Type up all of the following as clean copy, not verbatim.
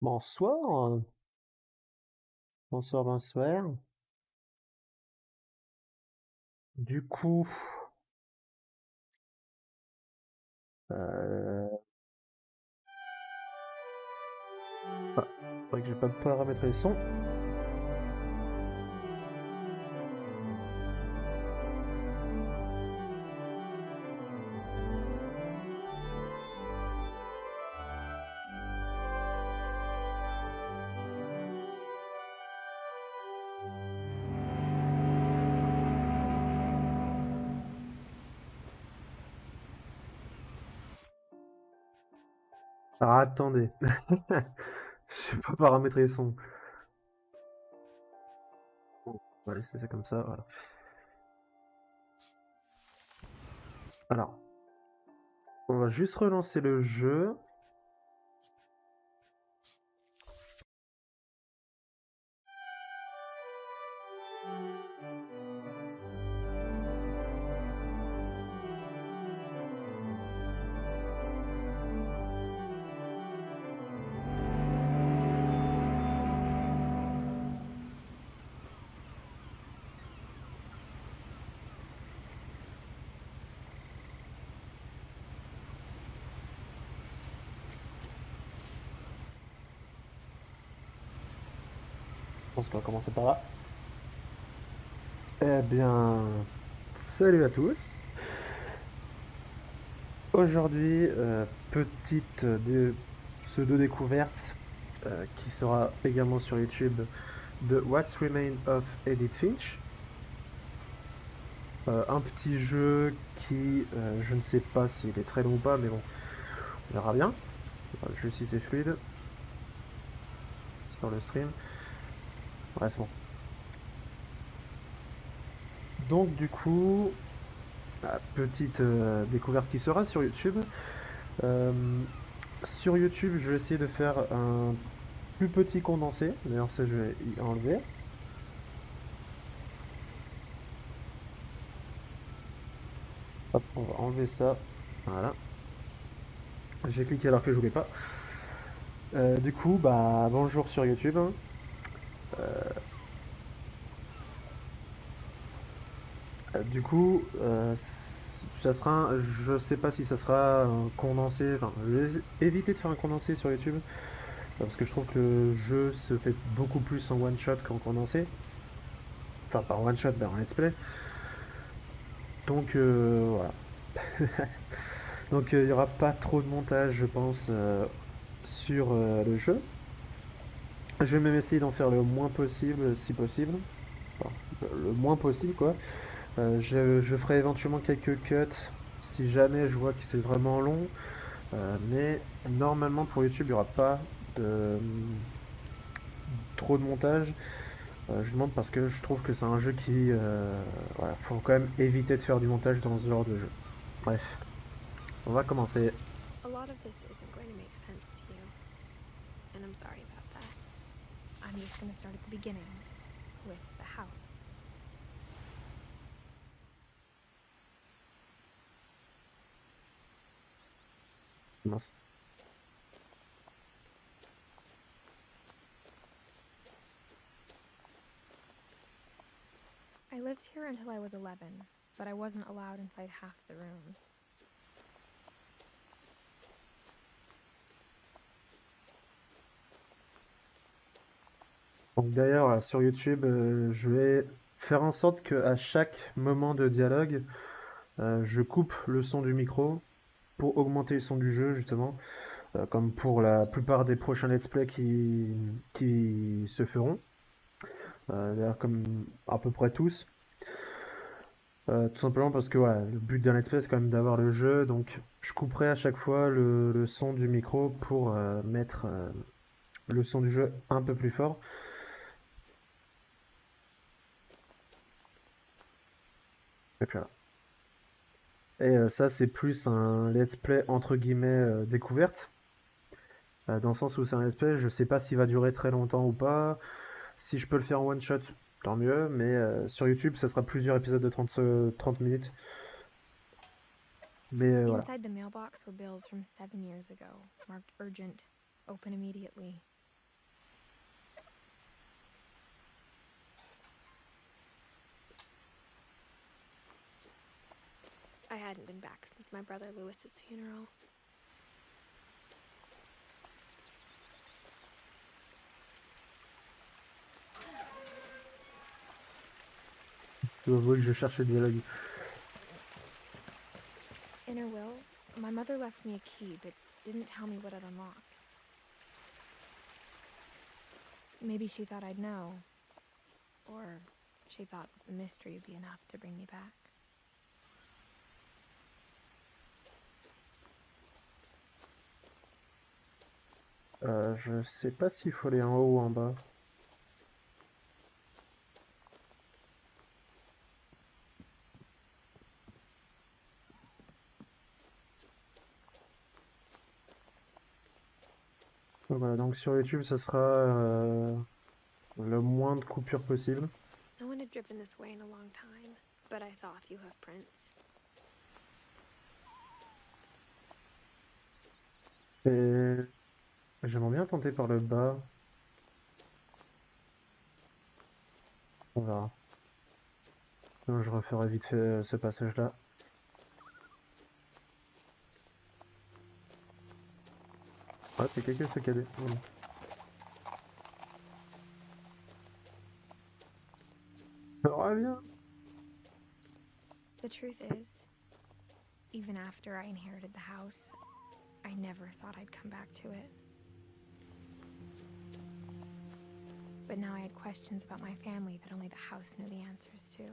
Bonsoir, bonsoir, bonsoir. Du coup, euh, faudrait que j'ai pas paramétré le son. Alors attendez, j'ai pas paramétré le son. Bon, on va laisser ça comme ça, voilà. Alors, on va juste relancer le jeu. Je pense qu'on va commencer par là. Eh bien, salut à tous. Aujourd'hui, petite pseudo-découverte qui sera également sur YouTube de What's Remain of Edith Finch. Un petit jeu qui, je ne sais pas s'il est très long ou pas, mais bon, on verra bien. Juste si c'est fluide sur le stream. Ouais, c'est bon. Donc du coup, petite découverte qui sera sur YouTube. Euh, sur YouTube, je vais essayer de faire un plus petit condensé. D'ailleurs, ça, je vais y enlever. Hop, on va enlever ça. Voilà. J'ai cliqué alors que je voulais pas. Du coup, bah bonjour sur YouTube. Du coup, ça sera, je sais pas si ça sera un condensé. Enfin, je vais éviter de faire un condensé sur YouTube parce que je trouve que le jeu se fait beaucoup plus en one shot qu'en condensé. Enfin, pas en one shot, mais en let's play. Donc voilà. Donc il n'y aura pas trop de montage, je pense, sur le jeu. Je vais même essayer d'en faire le moins possible, si possible. Enfin, le moins possible, quoi. Je ferai éventuellement quelques cuts si jamais je vois que c'est vraiment long. Mais normalement pour YouTube, il n'y aura pas de, trop de montage. Je demande parce que je trouve que c'est un jeu qui... voilà, faut quand même éviter de faire du montage dans ce genre de jeu. Bref, on va commencer. A lot of this isn't going to make sense to you, and I'm sorry about that. I'm just going to start at the beginning, with the house. Mince. I lived here until I was 11, but I wasn't allowed inside half the rooms. Donc d'ailleurs, sur YouTube, je vais faire en sorte qu'à chaque moment de dialogue, je coupe le son du micro pour augmenter le son du jeu, justement. Comme pour la plupart des prochains let's play qui se feront. D'ailleurs, comme à peu près tous. Tout simplement parce que ouais, le but d'un let's play, c'est quand même d'avoir le jeu. Donc je couperai à chaque fois le son du micro pour mettre le son du jeu un peu plus fort. Et puis voilà. Et ça, c'est plus un let's play entre guillemets découverte. Dans le sens où c'est un let's play, je sais pas s'il va durer très longtemps ou pas. Si je peux le faire en one shot, tant mieux. Mais sur YouTube, ça sera plusieurs épisodes de 30 minutes. Mais voilà. Inside the mailbox were bills from 7 years ago, marked urgent, open immediately. I hadn't been back since my brother Lewis's funeral. Je dois avouer que je cherchais le dialogue. In her will, my mother left me a key, but didn't tell me what it unlocked. Maybe she thought I'd know. Or she thought the mystery would be enough to bring me back. Je sais pas s'il faut aller en haut ou en bas. Voilà, donc sur YouTube, ça sera le moins de coupures possible. No one had driven this way in a long time, but I saw a few hoof prints. Et j'aimerais bien tenter par le bas. On verra. Je referai vite fait ce passage-là. Ah, c'est quelqu'un saccadé. Voilà. Reviens. The truth is, even after I inherited the house, I never thought I'd come back to it. But now I had questions about my family that only the house knew the answers to.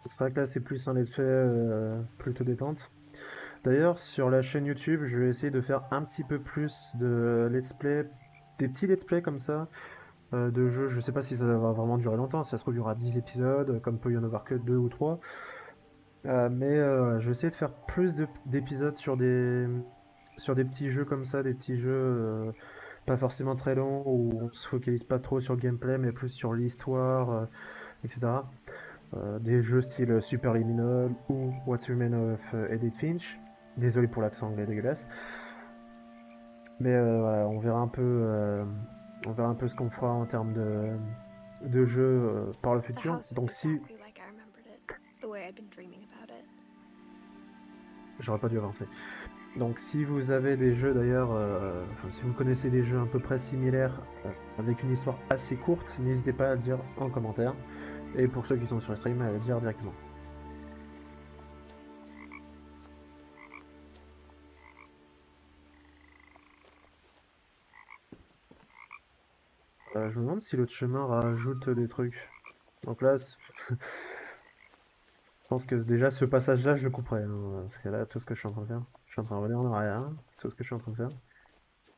C'est vrai que là, c'est plus un effet plutôt détente. D'ailleurs, sur la chaîne YouTube, je vais essayer de faire un petit peu plus de let's play, des petits let's play comme ça, de jeux. Je sais pas si ça va vraiment durer longtemps, si ça se trouve, il y aura 10 épisodes, comme peut y en avoir que 2 ou 3. Mais je vais essayer de faire plus d'épisodes sur des petits jeux comme ça, des petits jeux pas forcément très longs, où on se focalise pas trop sur le gameplay, mais plus sur l'histoire, etc. Des jeux style Superliminal ou What's Remain of Edith Finch. Désolé pour l'accent anglais dégueulasse. Mais voilà, on verra un peu ce qu'on fera en termes de jeux par le The futur. house was Donc si... exactly like I remembered it, the way I'd been dreaming about it. J'aurais pas dû avancer. Donc si vous avez des jeux d'ailleurs, si vous connaissez des jeux à peu près similaires, avec une histoire assez courte, n'hésitez pas à le dire en commentaire. Et pour ceux qui sont sur le stream, à le dire directement. Je me demande si l'autre chemin rajoute des trucs. Donc là, je pense que déjà ce passage-là, je le couperai. Hein, parce que là, tout ce que je suis en train de faire, je suis en train de revenir en arrière. C'est tout ce que je suis en train de faire.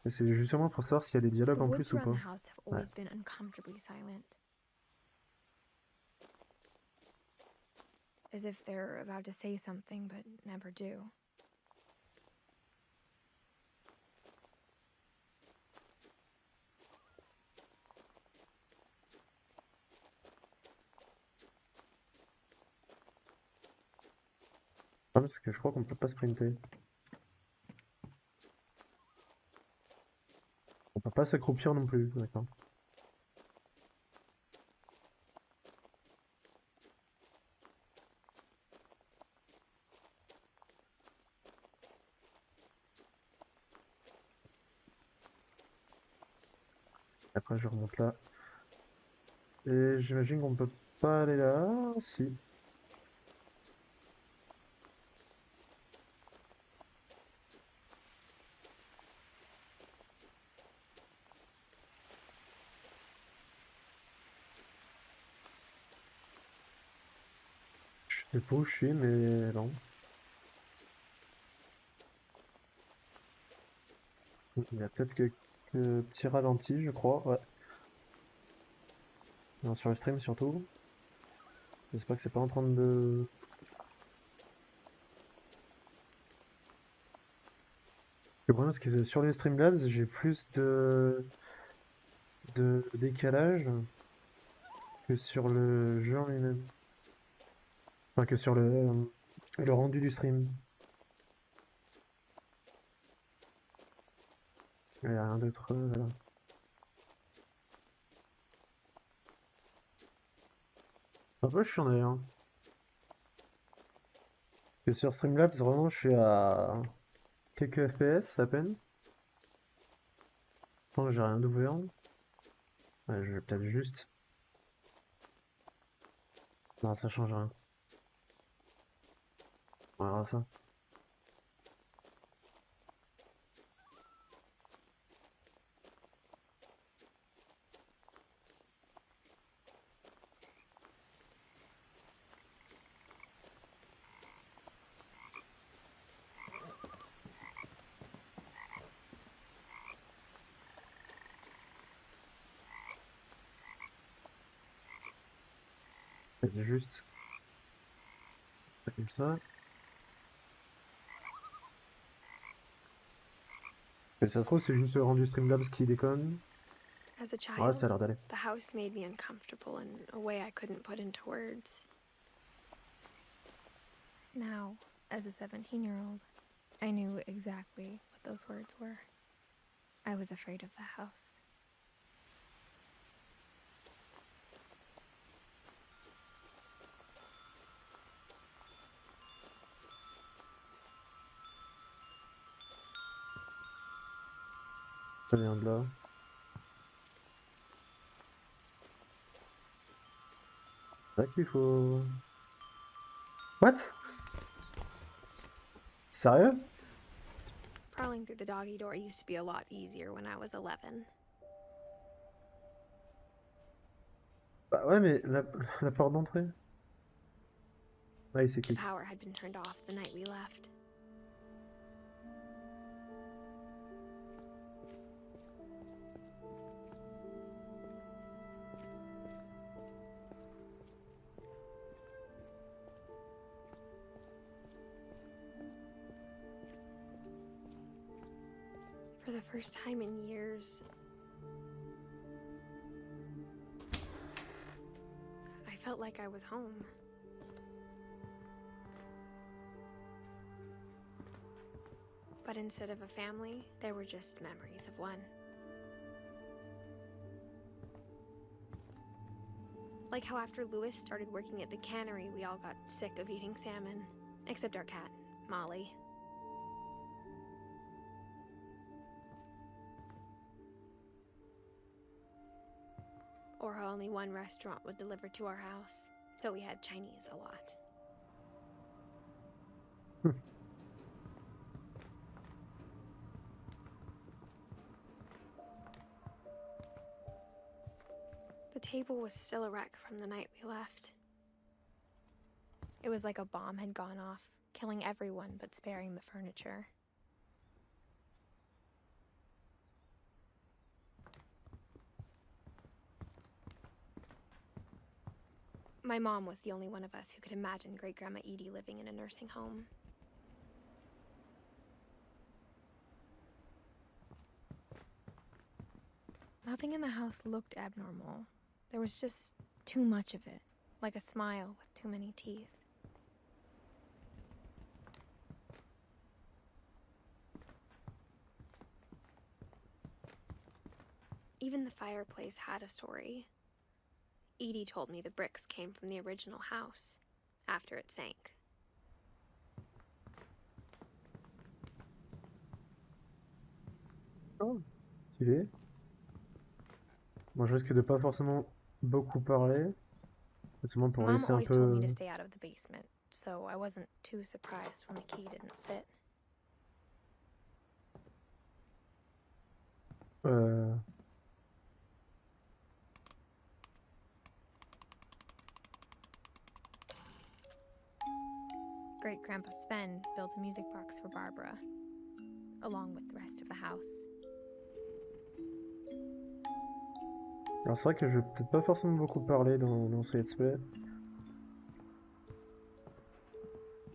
Et c'est justement pour savoir s'il y a des dialogues The en woods plus ou around pas. the house have always been uncomfortably silent. As if they're about to say something but never do. Ah, parce que je crois qu'on peut pas sprinter. On peut pas s'accroupir non plus, d'accord. Après je remonte là. Et j'imagine qu'on peut pas aller là. Si. Je sais pas où je suis, mais non. Il y a peut-être quelques petits ralentis, je crois. Ouais. Non, sur le stream surtout. J'espère que c'est pas en train de... Le problème, c'est que sur les Streamlabs, j'ai plus de décalage que sur le jeu en lui-même. Enfin, que sur le rendu du stream. Il n'y a rien d'autre. Voilà. Un peu chiant d'ailleurs. Et sur Streamlabs, vraiment, je suis à quelques FPS à peine. Je pense que j'ai rien d'ouvert. Ouais, je vais peut-être juste. Non, ça change rien. On verra ça. C'est juste ça comme ça. Et ça se trouve, c'est juste le rendu Streamlabs qui déconne. As a Ouais, ça a child, l'air d'aller. the house made me uncomfortable in a way I couldn't put into words. Now, as a 17-year-old, I knew exactly what those words were. I was afraid of the house. Ça vient de là. C'est vrai qu'il faut. What? Sérieux? Crawling through the doggy door used to be a lot easier when I was 11. Bah ouais, mais la porte d'entrée. Ah, il s'est The cliqué. power had been turned off the night we left. For the first time in years, I felt like I was home. But instead of a family, there were just memories of one. Like how after Lewis started working at the cannery, we all got sick of eating salmon. Except our cat, Molly. Or how only one restaurant would deliver to our house, so we had Chinese a lot. The table was still a wreck from the night we left. It was like a bomb had gone off, killing everyone but sparing the furniture. My mom was the only one of us who could imagine Great-Grandma Edie living in a nursing home. Nothing in the house looked abnormal. There was just too much of it, like a smile with too many teeth. Even the fireplace had a story. Edie told me the bricks came from the original house, after it sank. Oh, stylé. Moi, je risque de pas forcément beaucoup parler. Justement pour Mom laisser un always told me peu. to stay out of the basement, so I wasn't too surprised when the key didn't fit. Euh... Great-Grandpa Sven built a music box for Barbara, along with the rest of the house. Alors, c'est vrai que je vais peut-être pas forcément beaucoup parler dans ce let's play.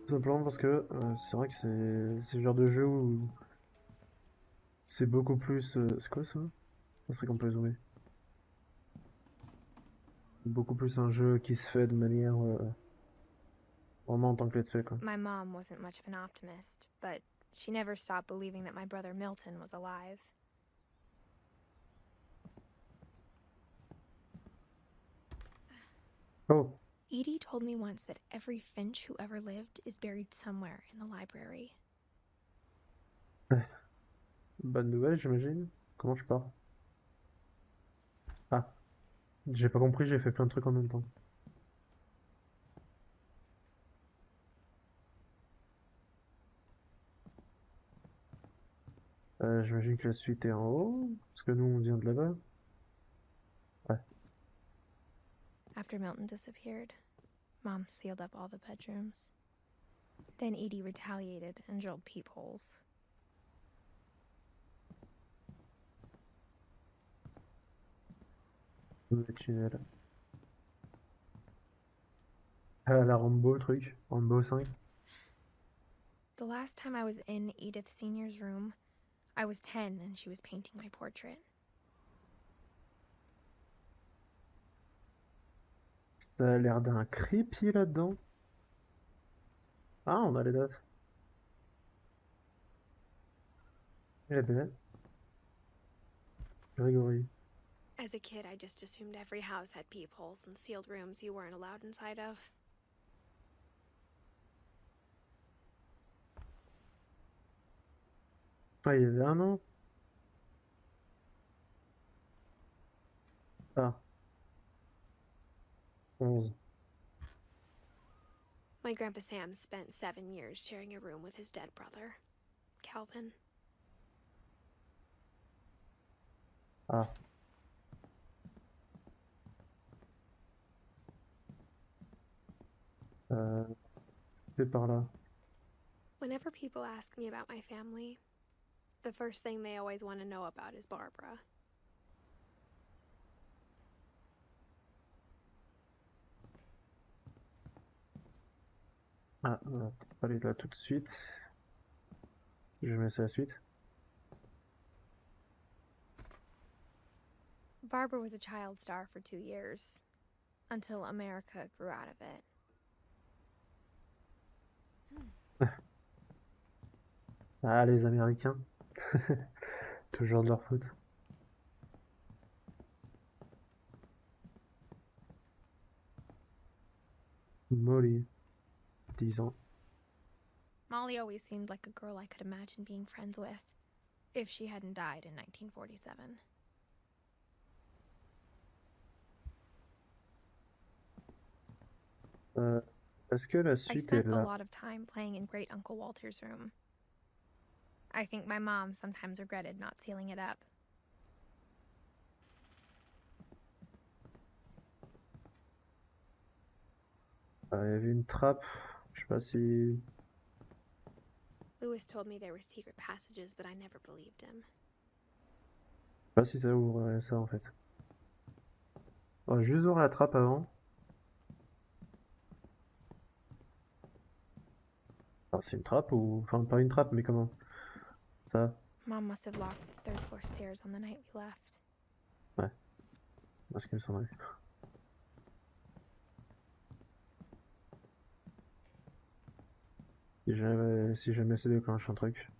Tout simplement parce que c'est vrai que c'est le genre de jeu où c'est beaucoup plus. C'est quoi ça? Ça serait qu'on peut zoomer. Beaucoup plus un jeu qui se fait de manière vraiment en tant que let's play quoi. My mom wasn't much of an optimist, but she never stopped believing that my brother Milton was alive. Oh, Edie told me once that every finch who ever lived is buried somewhere in the library. Bonne nouvelle, j'imagine. Comment je pars? Ah, j'ai pas compris, j'ai fait plein de trucs en même temps. J'imagine que la suite est en haut, parce que nous on vient de là-bas. Ouais. After Milton disappeared, Mom sealed up all the bedrooms. Then Edie retaliated and drilled peepholes. Le tunnel. Ah, la Rambo, le truc. Rambo 5. The last time I was in Edith Senior's room, I was 10 and she was painting my portrait. Ça a l'air d'un crépi là-dedans. Ah, on a les dates. Elle est belle. Grégory. As a kid, I just assumed every house had peepholes and sealed rooms you weren't allowed inside of. Ah, il y avait un an. Ah. 11. My Grandpa Sam spent 7 years sharing a room with his dead brother, Calvin. Ah. C'est par là. Whenever people ask me about my family, the first thing they always want to know about is Barbara. Ah, on va peut-être pas aller là tout de suite. Je vais mettre ça à la suite. Barbara was a child star for 2 years, until America grew out of it. Ah, les Américains. Toujours de leur faute. Molly. 10 ans. Molly always seemed like a girl I could imagine being friends with, if she hadn't died in 1947. Est-ce que la I suite est spent a là? lot of time playing in Great Uncle Walter's room. I think my mom sometimes regretted not sealing it up. Il y avait une trappe. Je sais pas si... Lewis told me there were secret passages, but I never believed him. Je sais pas si ça ouvre ça en fait. On va juste voir la trappe avant. Alors, c'est une trappe ou... Enfin, pas une trappe, mais comment? Ça? Mom must have locked the third floor stairs on the night we left. Ouais. Parce qu'il me semblait. Si jamais c'est déclenche un truc.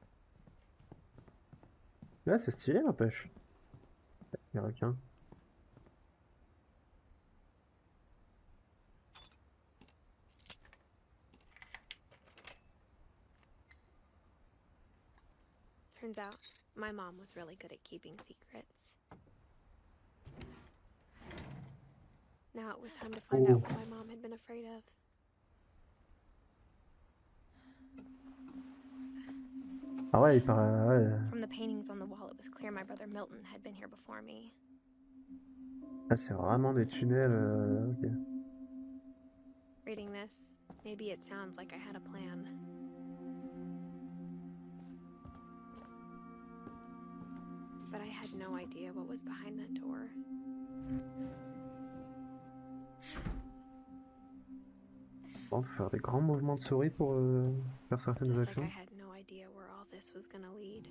Là, c'est stylé, n'empêche. Il y a requin. Turns out, my mom was really good at keeping secrets. Now it was time to find out what my mom had been afraid of. Ah ouais, il paraît... Ouais. From the paintings on the wall, it was clear my brother Milton had been here before me. Là, c'est vraiment des tunnels... ok. Reading this, maybe it sounds like I had a plan. But I had no idea what was behind that door. Bon, faut faire des grands mouvements de souris pour faire certaines Just like actions. I had no idea where all this was gonna lead.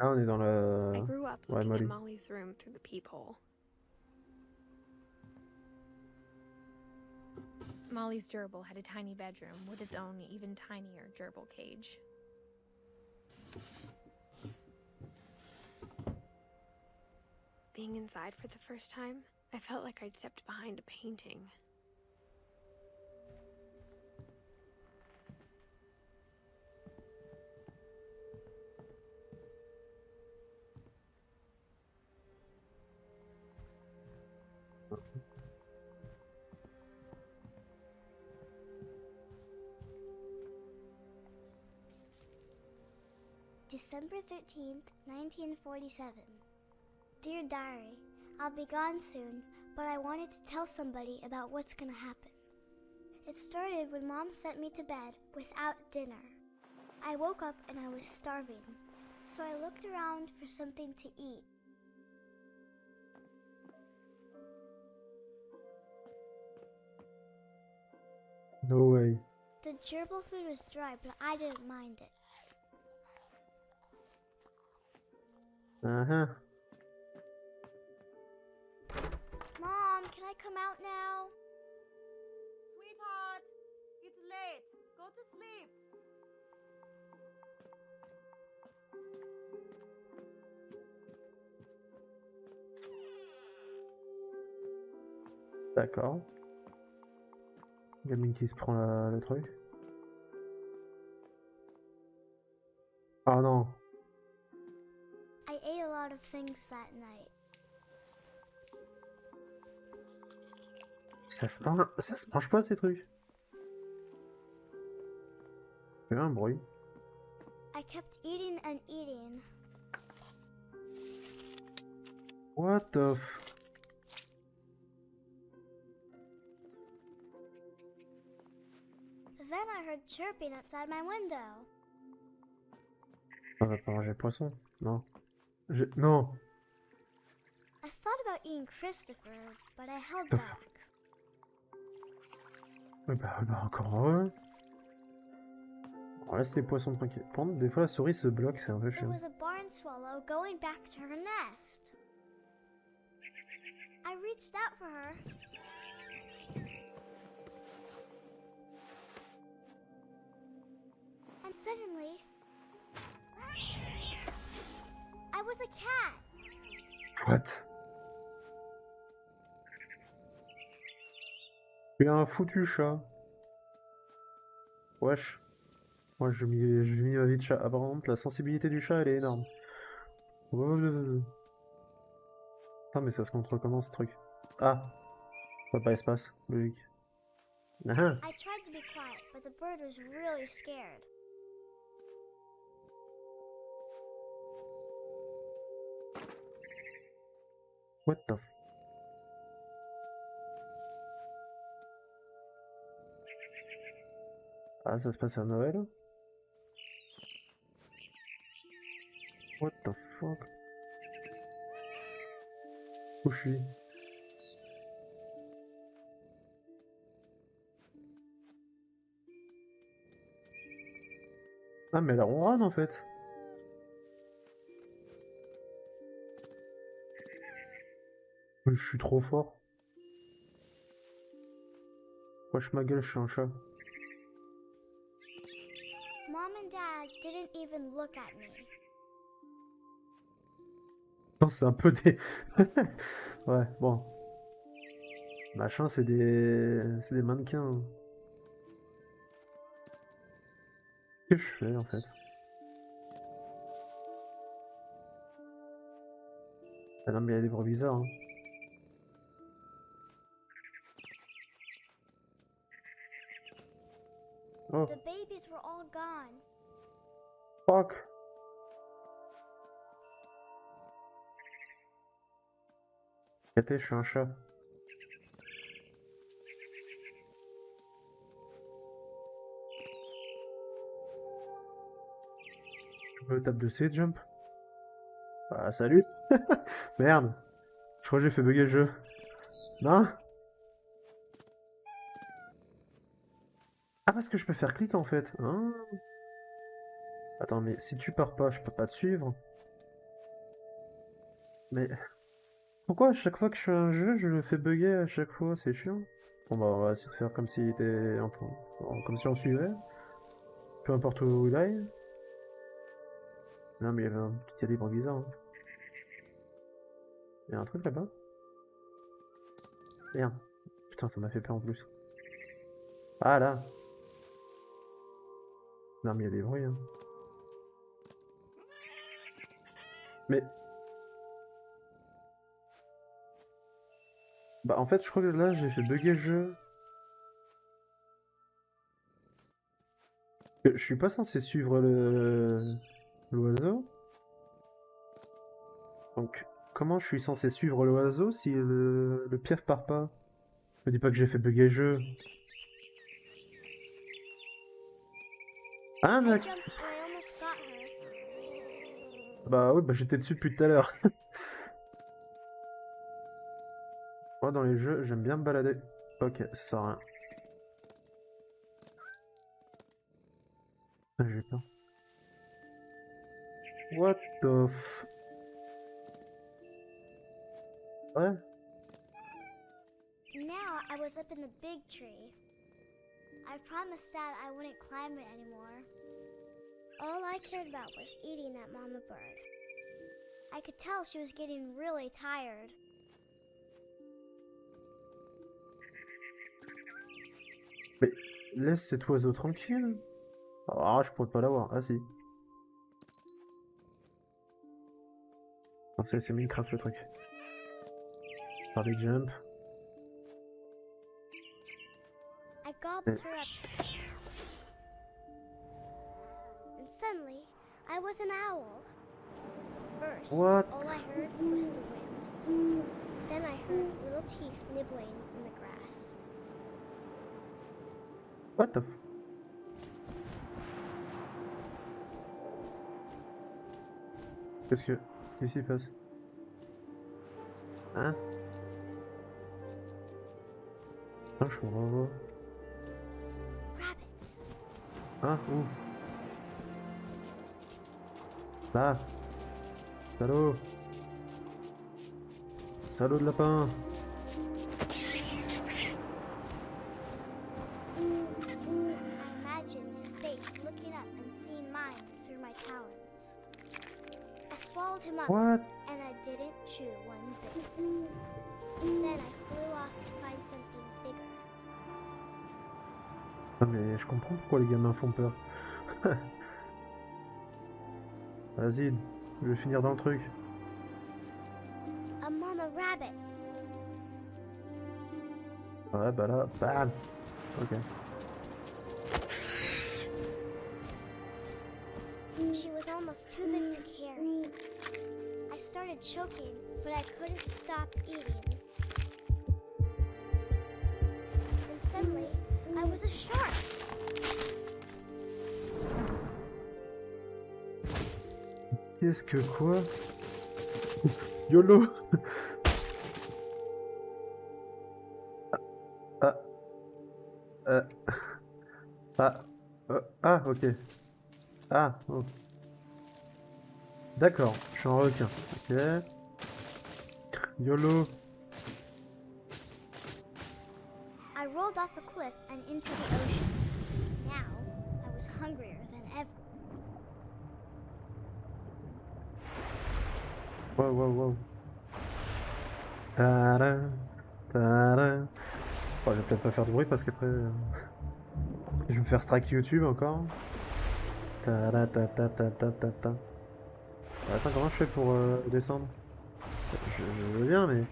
Là, on est dans la... I grew up Ouais, looking at Molly. Molly's room through the peephole. Molly's gerbil had a tiny bedroom with its own even tinier gerbil cage. being inside for the first time, I felt like I'd stepped behind a painting. December 13th, 1947. Dear Diary, I'll be gone soon, but I wanted to tell somebody about what's gonna happen. It started when Mom sent me to bed without dinner. I woke up and I was starving, so I looked around for something to eat. No way. The gerbil food was dry, but I didn't mind it. Uh-huh. Mom, can I come out now? Sweetheart, it's late. Go to sleep. D'accord. Gamine qui se prend le truc. Ah non. I ate a lot of things that night. Ça se mange pas ces trucs. Il y a un bruit. I kept eating and eating. What the f... Then I heard chirping outside my window. On va pas manger le poisson. Non. Non. I thought about eating Christopher, but I held Christopher. back. Ouais, bah encore heureux. On laisse les poissons tranquilles. Par contre, des fois la souris se bloque, c'est un peu There chiant. was a barn swallow going back to her nest. I reached out for her. And suddenly, I was a cat. What? Tu es un foutu chat. Wesh. Moi je mis ma vie de chat. Ah, par contre, la sensibilité du chat elle est énorme. Putain, mais ça se contrôle comment ce truc? Ah! Pas espace, logique. Ah. I tried to be quiet, but the bird was really scared. What the f... Ah, ça se passe à Noël? What the fuck? Où je suis? Ah, mais elle ronronne en fait. Je suis trop fort. Wesh ma gueule, je suis un chat. Mom and Dad didn't even look at me. Non, c'est un peu des... Ouais, bon. Machin, c'est des mannequins. Qu'est-ce que je fais en fait? Ah non, mais il y a des bruits bizarres. Hein. Oh, The babies were all gone. fuck! Regardez, je suis un chat. Je peux tape de C, jump? Ah, salut! Merde! Je crois que j'ai fait bugger le jeu. Non? Ah, parce que je peux faire clic en fait. Ah. Attends, mais si tu pars pas, je peux pas te suivre. Mais pourquoi à chaque fois que je fais un jeu, je le fais bugger à chaque fois? C'est chiant. Bon bah on va essayer de faire comme s'il était comme si on suivait. Peu importe où il aille. Non mais il y avait un petit calibre bizarre. Hein. Y'a un truc là-bas? Rien. Putain, ça m'a fait peur en plus. Ah là! Non mais y'a des bruits hein. Mais... Bah en fait je crois que là j'ai fait bugger le jeu. Je suis pas censé suivre l'oiseau. Donc comment je suis censé suivre l'oiseau si le pierre part pas? Me dis pas que j'ai fait bugger le jeu. Ah I mec! jumped and I almost got her. Bah oui, bah j'étais dessus depuis tout à l'heure. Moi dans les jeux, j'aime bien me balader. Ok, ça sert à rien. Ah, j'ai peur. What the f... Ouais. Now I was up in the big tree. I promised Dad I wouldn't climb it anymore. All I cared about was eating that mama bird. I could tell she was getting really tired. Mais laisse cet oiseau tranquille. Ah, je pourrais pas l'avoir. Ah si. Ah, c'est Minecraft le truc. Parler jump. I gobbled her up. And suddenly, I was an owl. First, What? all I heard was the wind. Then I heard little teeth nibbling in the grass. What the f... Qu'est-ce qui s'y passe? Hein? Ah, je comprends Rabbits. pas. Ah, où? Là! Salaud! Salaud de lapin! I imagined his face looking up and seeing mine through my talons. I swallowed him up, What? and I didn't chew one bit. Then I flew off to find something bigger. Non mais je comprends pourquoi les gamins font peur. Vas-y, je vais finir dans le truc. A mama rabbit. Ouais bah là, bam! Ok. She was almost too big to carry. I started choking, but I couldn't stop eating. And suddenly, I was a shark. Qu'est-ce que quoi? YOLO! Ah. Ah. Ah, ok. Ah, oh. D'accord, je suis un requin. Ok. YOLO. I rolled off a cliff and into the ocean. Now, I was hungrier than ever. Wow, wow, wow. Tada, tada. Bon, je vais peut-être pas faire de bruit parce qu'après je vais me faire strike YouTube encore. Tada, ta, ta, ta, ta, ta, ta. Attends, comment je fais pour descendre? Je veux bien, mais...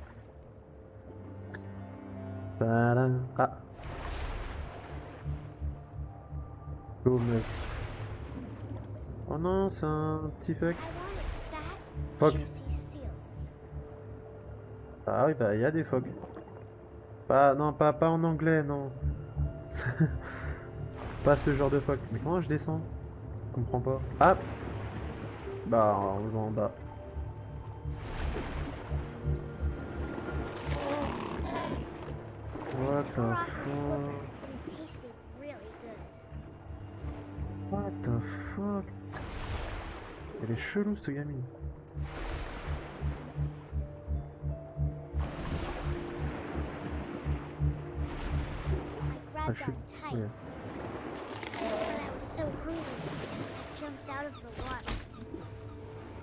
Tada. Ah. Go must. Oh non, c'est un petit fuck. I wanted fat, Fuck. juicy seals. Ah oui, bah il y a des phoques. Pas, non, pas en anglais, non. Pas ce genre de phoque. Mais comment je descends? Je comprends pas. Ah! Bah, en faisant en bas. What the Tore off my fuck? flipper, but it tasted really good. What the fuck? Elle est chelou, cette gamine. I grabbed should- on tight. yeah. But I was so hungry, I jumped out of the water.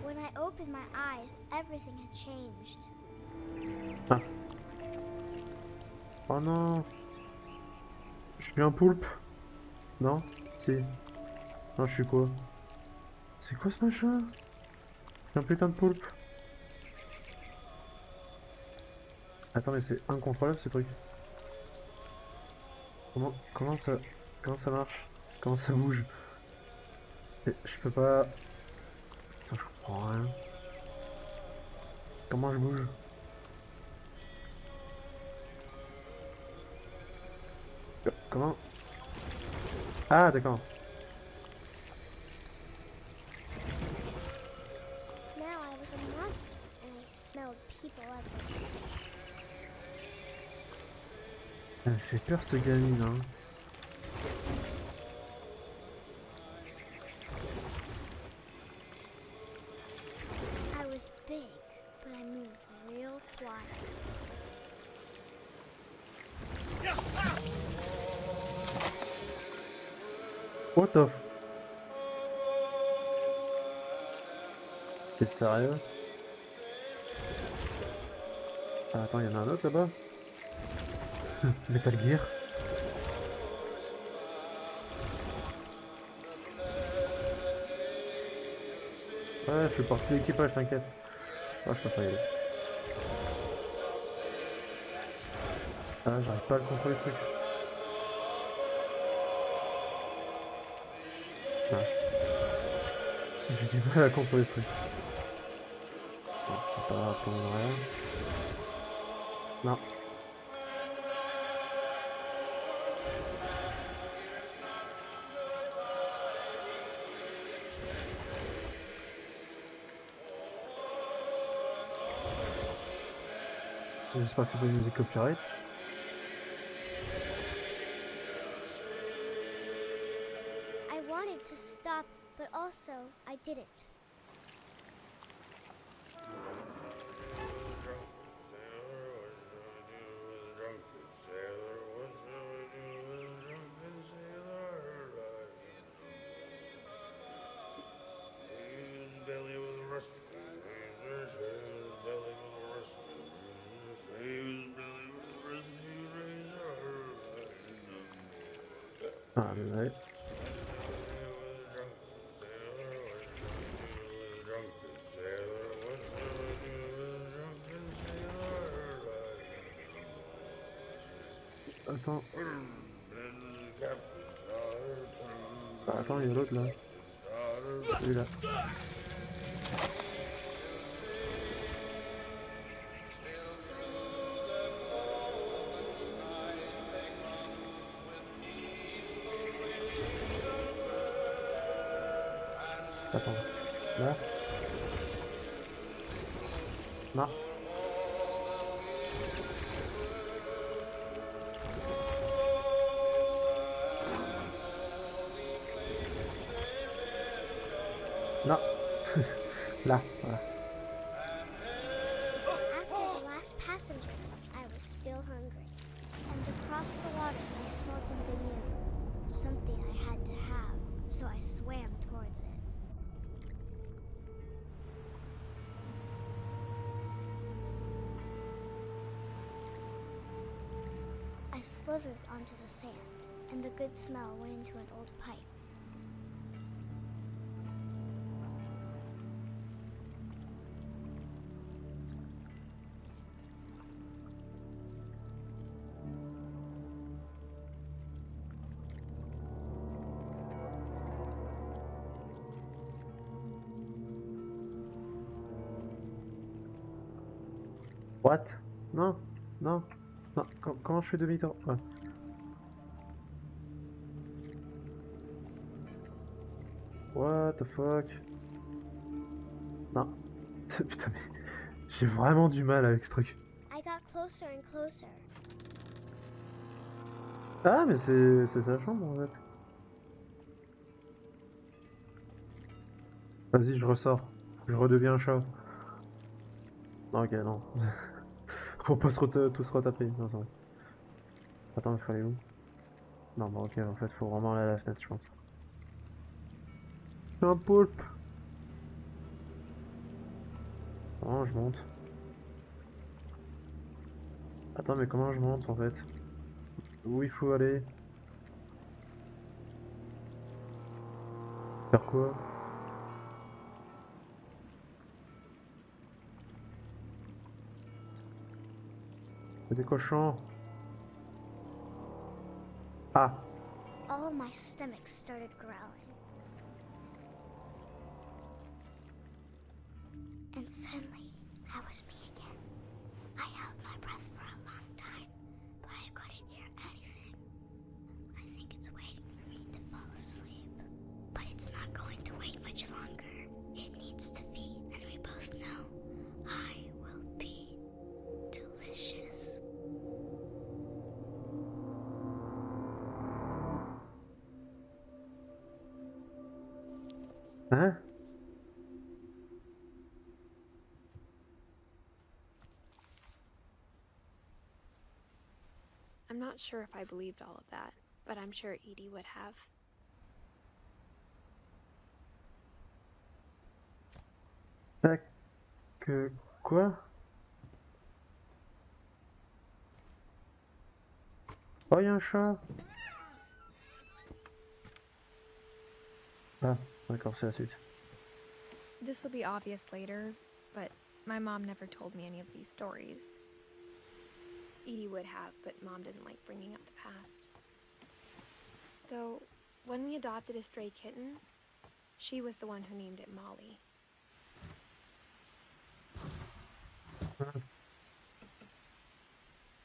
When I opened my eyes, everything had changed. Ah. Oh non. Je suis un poulpe. Non? Si. Non, je suis quoi? C'est quoi ce machin? Je suis un putain de poulpe. Attends, mais c'est incontrôlable ce truc. Comment ça... Comment ça marche? Comment ça bouge? Je peux pas... Attends, je comprends rien. Comment je bouge? Comment? Ah, d'accord. Now I was a monster and I smelled people everywhere. Elle me fait peur, ce gamine, hein. I was big, but I moved real quiet. What the f... T'es sérieux? Ah, attends, il y en a un autre là-bas? Metal Gear? Ouais, je suis parti de l'équipage, t'inquiète. Ah, je peux pas y aller. Ah, j'arrive pas à le contrôler ce truc. Ah. J'ai du mal à contrôler ce truc. Bon, je peux pas attendre rien. Non. J'espère que c'est pas une musique copyright. I wanted to stop, but also I didn't. Ah, ouais. Attends. Ah, attends, il y a l'autre là. Celui-là. Attends. Là. Non. Non. Là, voilà. After the last passenger, I was still hungry. And across the water, I smelled something new. Something I had to have, so I swam towards it. I slithered onto the sand, and the good smell went into an old pipe. What? Non, non, non. Comment je fais demi-tour? Ouais. What the fuck? Non. Putain, mais j'ai vraiment du mal avec ce truc. I got closer and closer. Ah, mais c'est sa chambre en fait. Vas-y, je ressors. Je redeviens un chat. Non, ok, non. Faut pas tous retaper. Non, c'est vrai. Attends, il faut aller où? Non, bon, ok, en fait, faut vraiment aller à la fenêtre, je pense. Un poulpe! Oh, je monte. Attends, mais comment je monte en fait? Où il faut aller? Faire quoi? C'est des cochons. Ah! All my stomach started growling. And suddenly, I was me again. I held my breath for a long time, but I couldn't hear anything. I think it's waiting for me to fall asleep. But it's not going to wait much longer. It needs to feed, and we both know I will be delicious. Hein? I'm not sure if I believed all of that, but I'm sure Edie would have. Tac. Quoi? Oh, y'a un chat! Ah, d'accord, c'est la suite. This will be obvious later, but my mom never told me any of these stories. Edie would have, but Mom didn't like bringing up the past. Though, when we adopted a stray kitten, she was the one who named it Molly.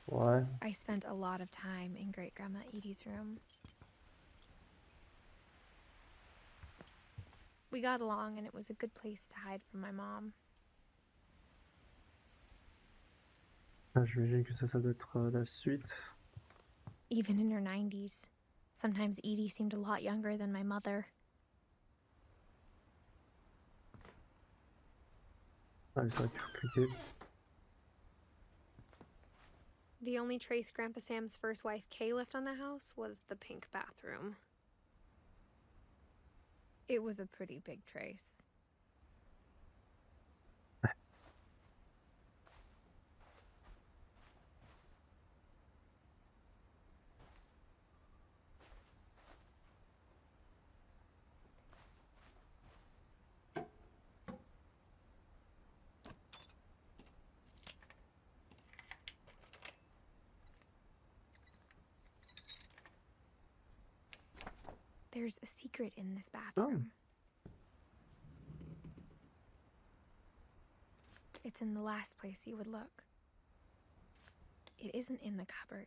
Ouais. I spent a lot of time in Great-Grandma Edie's room. We got along, and it was a good place to hide from my mom. Ah, j'imagine que ça doit être la suite. Even in her 90s, sometimes Edie seemed a lot younger than my mother. Ah, c'est vrai qu'il faut cliquer. The only trace Grandpa Sam's first wife, Kay, left on the house was the pink bathroom. It was a pretty big trace. There's a secret in this bathroom. It's in the last place you would look. It isn't in the cupboard.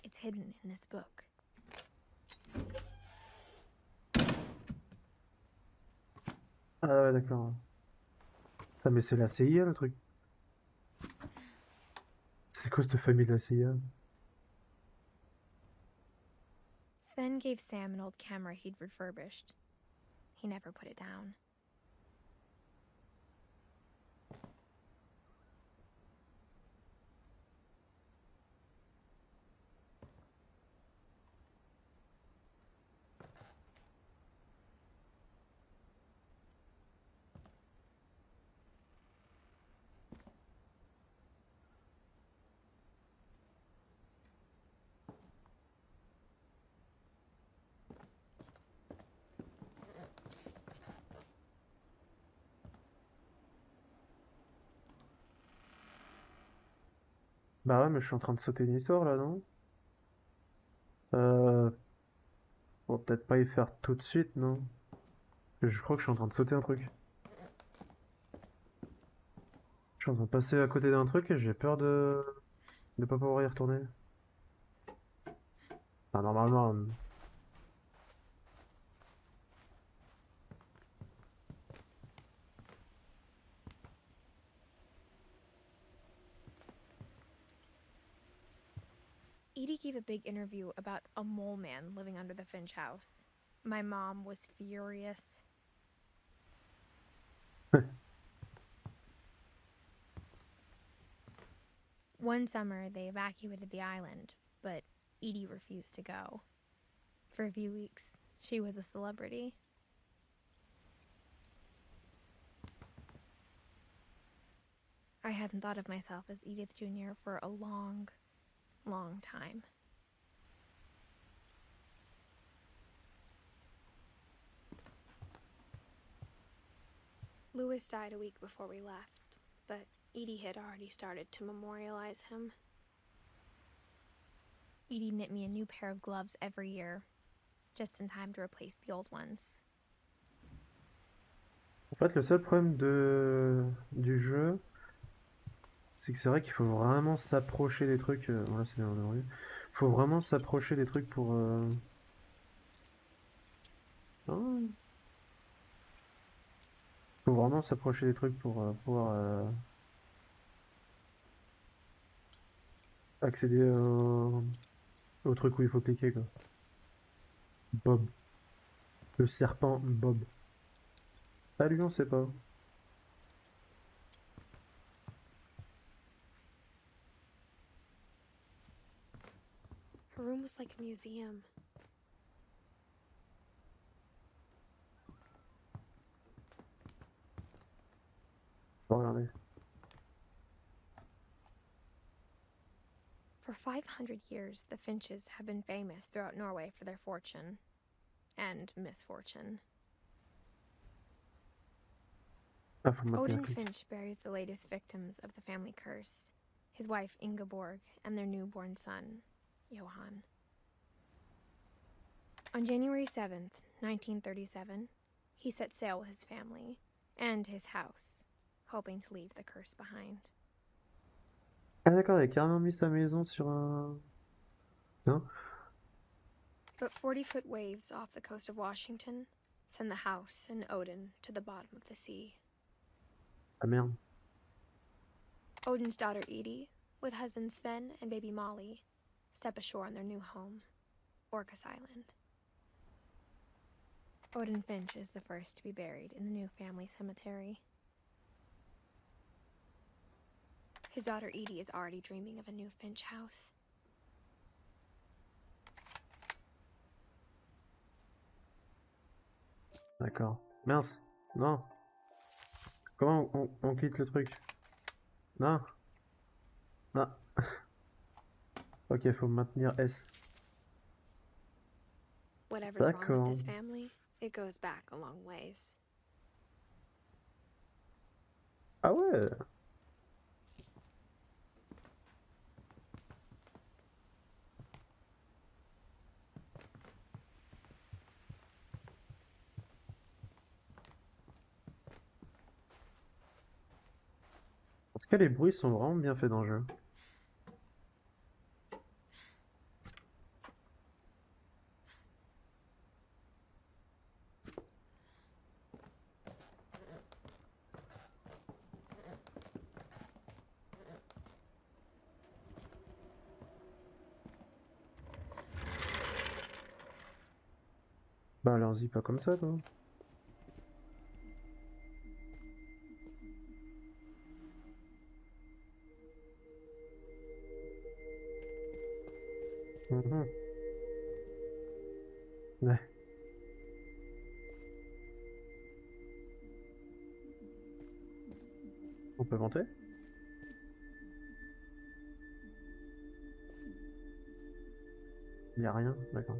It's hidden in this book. Ah ouais, d'accord. Ah, mais c'est la CIA le truc. C'est quoi cette famille de la CIA? Sven gave Sam an old camera he'd refurbished. He never put it down. Bah ouais, mais je suis en train de sauter une histoire là, non? Euh... Bon, peut-être pas y faire tout de suite, non? Je crois que je suis en train de sauter un truc. Je suis en train de passer à côté d'un truc et j'ai peur de pas pouvoir y retourner. Enfin, normalement... Edie gave a big interview about a mole man living under the Finch house. My mom was furious. One summer, they evacuated the island, but Edie refused to go. For a few weeks, she was a celebrity. I hadn't thought of myself as Edith Jr. for a long, long time. Louis died a week before we left, but Edie had already started to memorialize him. Edie knit me a new pair of gloves every year, just in time to replace the old ones. En fait, le seul problème du jeu, c'est que c'est vrai qu'il faut vraiment s'approcher des trucs. Voilà, c'est bien, on a vu. Faut vraiment s'approcher des trucs pour. Non. Faut vraiment s'approcher des trucs pour pouvoir accéder au truc où il faut cliquer, quoi. Bob. Le serpent Bob. Ah, lui, on sait pas. Her room was like a museum. Regardez. For 500 years, the finches have been famous throughout Norway for their fortune and misfortune. Ah, faut maintenir Odin le clic. Finch buries the latest victims of the family curse, his wife Ingeborg and their newborn son, Johan. On January 7th, 1937, he set sail with his family and his house, hoping to leave the curse behind. Ah, d'accord, il a carrément mis sa maison sur un. Non? But 40-foot waves off the coast of Washington send the house and Odin to the bottom of the sea. Ah merde. Odin's daughter Edie, with husband Sven and baby Molly, step ashore on their new home, Orcas Island. Odin Finch is the first to be buried in the new family cemetery. His daughter Edie is already dreaming of a new Finch house. D'accord. Mince. Non. Comment on quitte le truc? Non. Non. Ok, faut maintenir S. Whatever's wrong D'accord. with this family, it goes back a long ways. Ah ouais. En tout cas, les bruits sont vraiment bien faits dans le jeu. Bah allons-y pas comme ça, toi. Mhm. Ouais. On peut monter? Il n'y a rien, d'accord.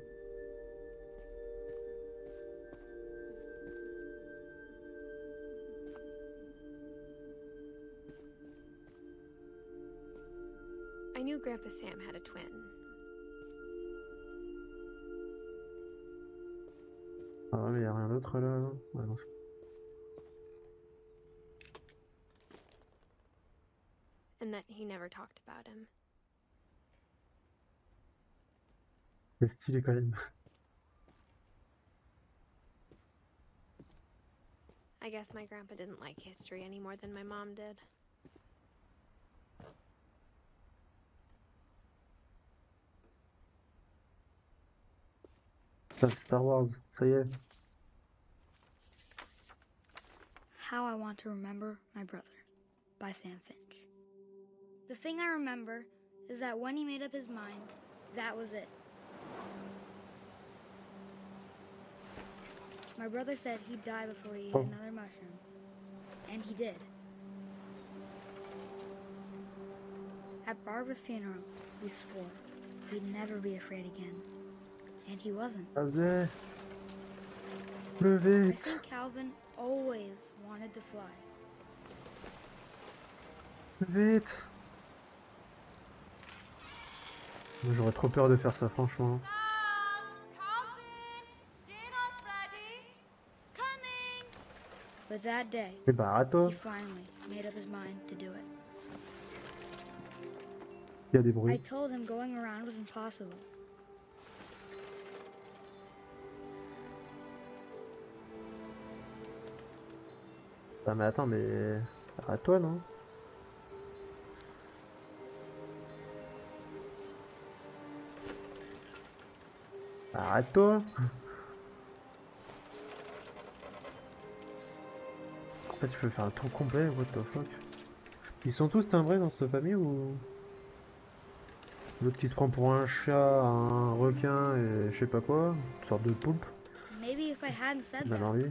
I knew Grandpa Sam had a twin. Ah ouais, mais il n'y a rien d'autre là. Ouais, non. And that he never talked about him. C'est stylé quand même. I guess my grandpa didn't like history any more than my mom did. Ça, c'est Star Wars, ça y est. How I Want to Remember My Brother by Sam Finch. The thing I remember is that when he made up his mind, that was it. My brother said he'd die before he ate another mushroom, and he did. At Barbara's funeral, we swore we'd never be afraid again. And he wasn't. Vas-y. Plus I vite. think Calvin always wanted to fly. Plus vite. Moi, j'aurais trop peur de faire ça, franchement. Calvin, dinner's ready. Coming! But that day, Mais bah, à toi. he finally made up his mind to do it. Il y a des I bruits. told him going around was impossible. Ah, mais attends, mais. À toi, non? Arrête-toi! En fait, il faut faire un tour complet, what the fuck? Ils sont tous timbrés dans cette famille ou. L'autre qui se prend pour un chat, un requin et je sais pas quoi, une sorte de poulpe, Maybe if I hadn't said même that, envie.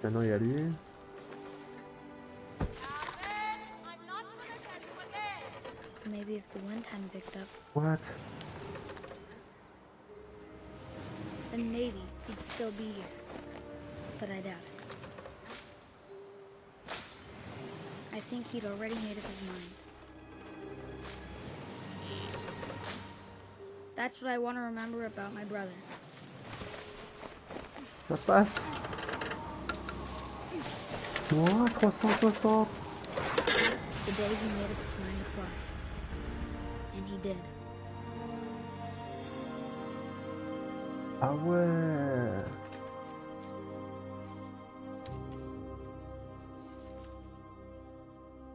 Maintenant il y a lui. Calvin, I'm not gonna tell you again. maybe if the wind hadn't picked up, What? then maybe he'd still be here. But I doubt it. I think he'd already made up his mind. That's what I want to remember about my brother. Ça passe. Ouah, 360. The day he made up his mind to fly. And he did. Ah ouais.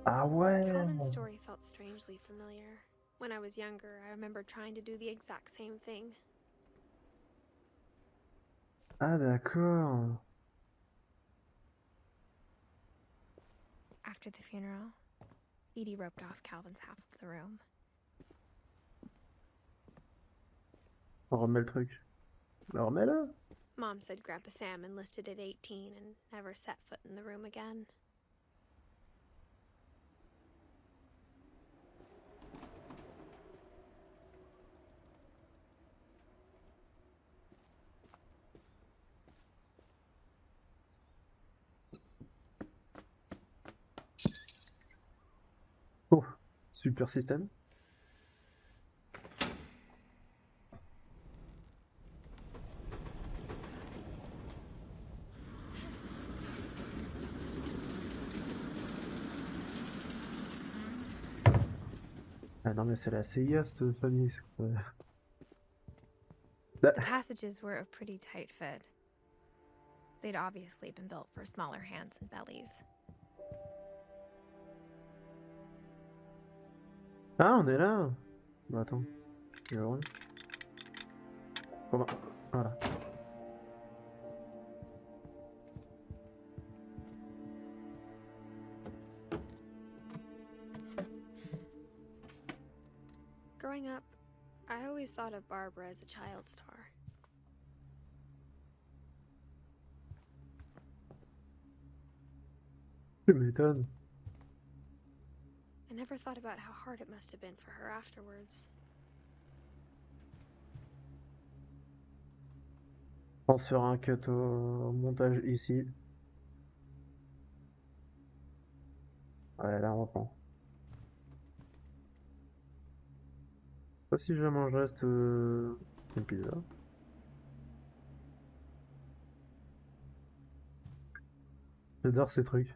Ah ouais. Calvin's story felt strangely familiar. When I was younger, I remember trying to do the exact same thing. Ah d'accord. After the funeral, Edie roped off Calvin's half of the room. On remet le truc. Bah, remets-le. Mom said Grandpa Sam enlisted at 18 and never set foot in the room again. Oh, super système. Ah non mais c'est la CIA cette famille. The passages were a pretty tight fit. They'd obviously been built for smaller hands and bellies. Ah on est là. Bah, attends. Je vais voir. Comment? Voilà. Growing up, I always thought of Barbara as a child star. Tu m'étonnes. I never thought about how hard it must have been for her afterwards. Je pense faire un cut au montage ici. Ouais, là on reprend. Pas si jamais je reste une pizza. J'adore ces trucs.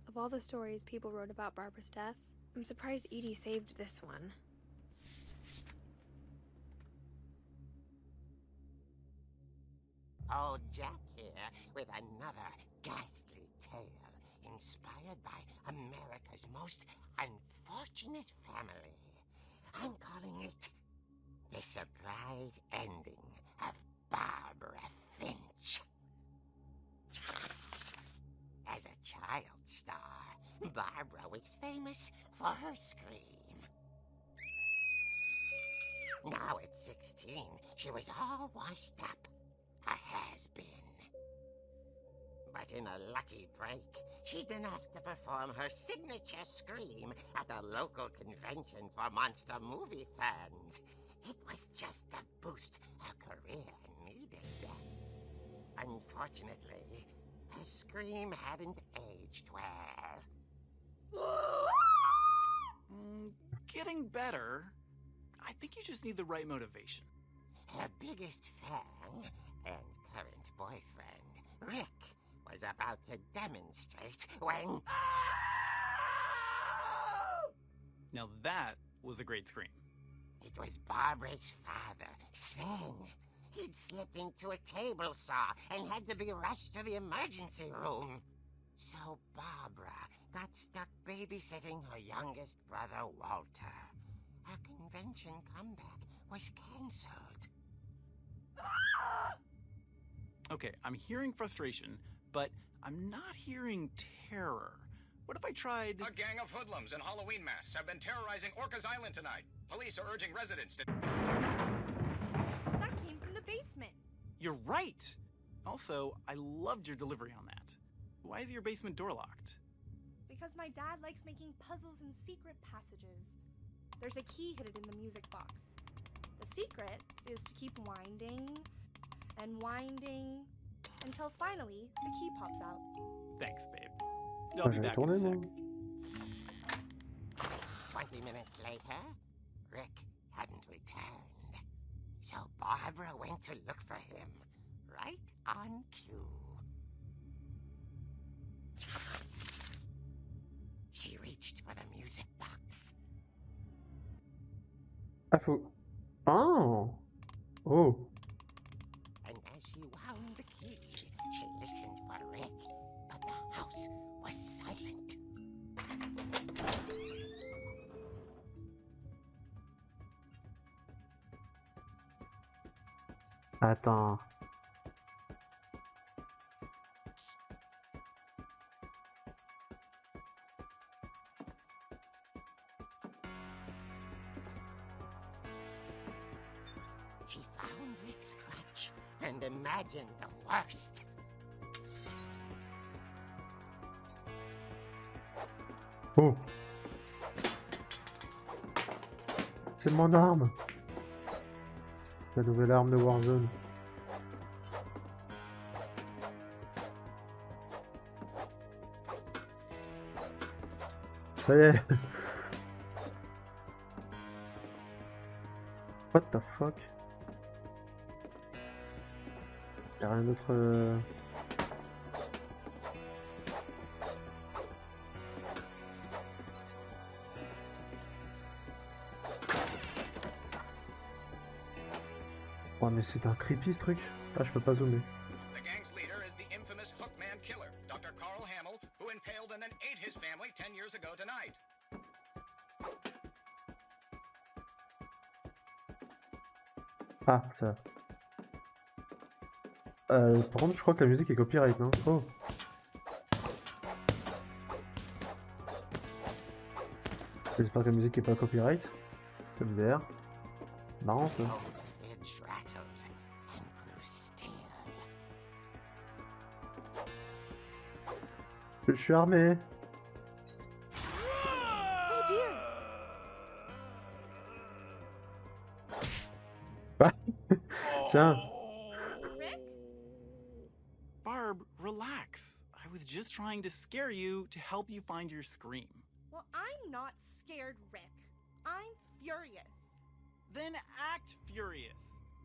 Of all the stories people wrote about Barbara's death, I'm surprised Edie saved this one. Old Jack here with another ghastly tale inspired by America's most unfortunate family. I'm calling it The Surprise Ending of Barbara Finch. As a child star, Barbara was famous for her scream. Now at 16, she was all washed up. A has-been. But in a lucky break, she'd been asked to perform her signature scream at a local convention for monster movie fans. It was just the boost her career needed. Unfortunately, her scream hadn't aged well. Getting better. I think you just need the right motivation. Her biggest fan and current boyfriend, Rick, was about to demonstrate when... Now that was a great scream. It was Barbara's father, Sven. He'd slipped into a table saw and had to be rushed to the emergency room. So Barbara got stuck babysitting her youngest brother, Walter. Her convention comeback was cancelled. Okay, I'm hearing frustration, but I'm not hearing terror. What if I tried... A gang of hoodlums in Halloween masks have been terrorizing Orcas Island tonight. Police are urging residents to... That came from the basement. You're right! Also, I loved your delivery on that. Why is your basement door locked? Because my dad likes making puzzles and secret passages. There's a key hidden in the music box. The secret is to keep winding and winding until finally the key pops out. Thanks, babe. I'll be back in a sec. 20 minutes later, Rick hadn't returned. So Barbara went to look for him, right on cue. She reached for the music box. Ah, faut... Oh! Oh! And as she wound the key, she listened for Rick, but the house was silent. Attends. She found Rick's crutch and imagined the worst. Oh! C'est mon arme! La nouvelle arme de Warzone. Ça y est! What the fuck? Y'a rien d'autre... Ouais mais c'est un creepy ce truc. Ah je peux pas zoomer. The gang's leader is the infamous Hookman killer, Dr. Carl Hamill, who impaled and then ate his family 10 years ago tonight. Ah ça. Par contre je crois que la musique est copyright non? Oh. J'espère que la musique est pas copyright. Comme VR. Marrant ça. Fridge rattled and grew still. Je suis armé. Oh dear! Tiens. Rick? Barb, relax. I was just trying to scare you to help you find your scream. Well, I'm not scared, Rick. I'm furious. Then act furious.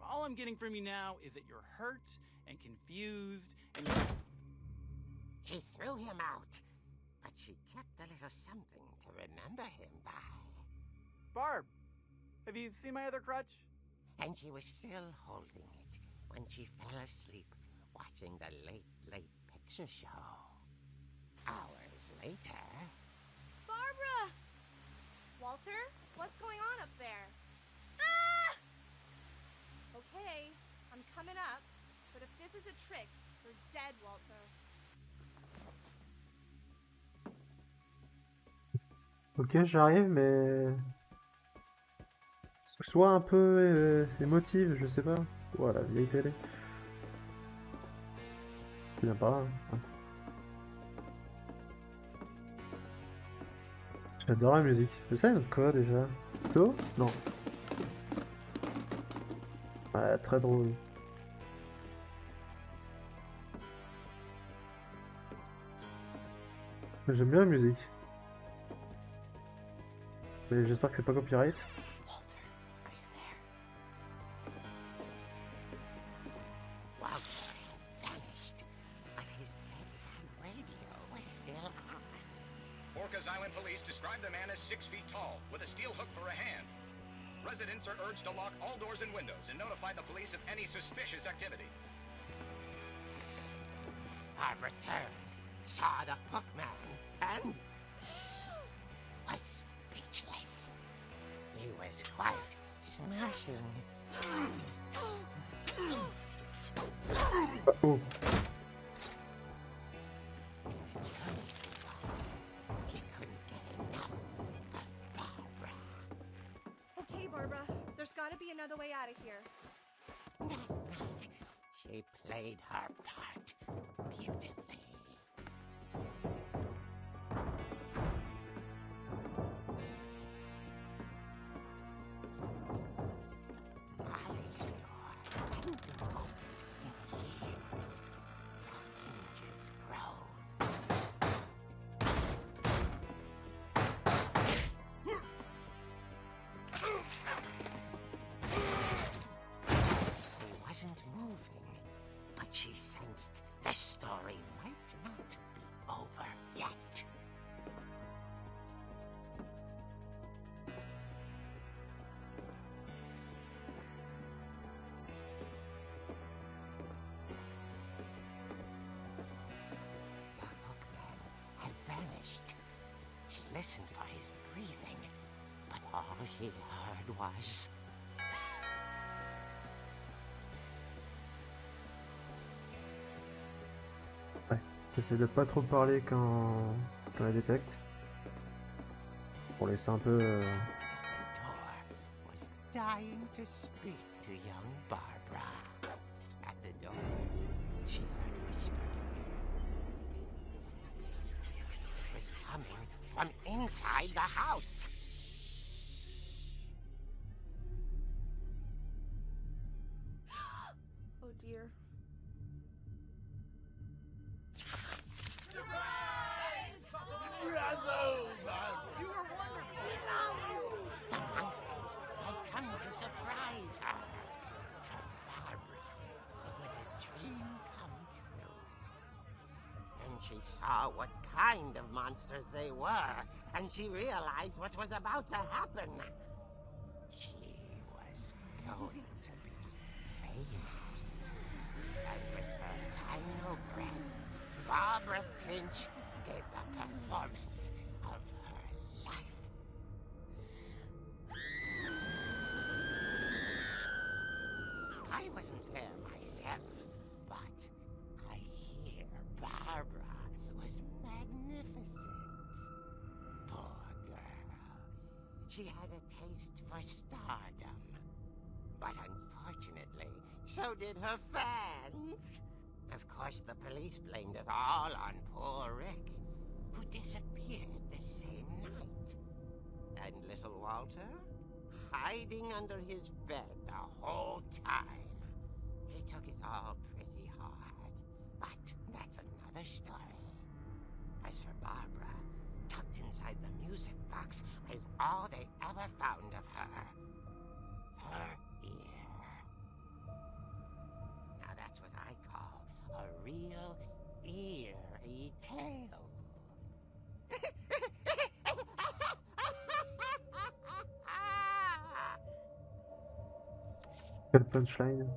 All I'm getting from you now is that you're hurt and confused and you're... She threw him out, but she kept a little something to remember him by. Barb, have you seen my other crutch? And she was still holding it when she fell asleep watching the late picture show. Hours later... Barbara! Walter, what's going on up there? Ah! Okay, I'm coming up, but if this is a trick, you're dead, Walter. Ok j'arrive mais... soit un peu émotive, je sais pas. Voilà, vieille télé. Je viens pas. Hein. J'adore la musique. Mais ça vient de quoi déjà? So? Non. Ouais, très drôle. J'aime bien la musique. Mais j'espère que c'est pas copyright. Walter had vanished, but his bedside radio was still on. Orcas Island police describe the man as 6 feet tall, with a steel hook for a hand. Residents are urged to lock all doors and windows and notify the police of any suspicious activity. Barbara turned, saw the hook man, and was speechless. He was quite smashing. Oh. He couldn't get enough of Barbara. Okay, Barbara, there's gotta be another way out of here. That night, she played her part beautifully. Molly's door hadn't been opened in years. The hinges groaned. He wasn't moving, but she sensed the story might not be over yet. The hookman had vanished. She listened for his breathing, but all she heard was... Ouais. J'essaie de pas trop parler quand il y a des textes. Pour laisser un peu... The door was dying to speak to young Barbara. At the door, she heard whispering. It was coming from inside the house. Oh dear. The monsters had come to surprise her. For Barbara, it was a dream come true. Then she saw what kind of monsters they were, and she realized what was about to happen. She was going to be famous. And with her final breath, Barbara Finch gave the performance of her life. I wasn't there myself, but I hear Barbara was magnificent. Poor girl. She had a taste for stardom. But unfortunately, so did her fans. Of course, the police blamed it all on poor Rick, who disappeared the same night. And little Walter? Hiding under his bed the whole time. He took it all pretty hard, but that's another story. As for Barbara, tucked inside the music box was all they ever found of her. Her ear. Now that's what I call a real eerie tale. Quelle punchline.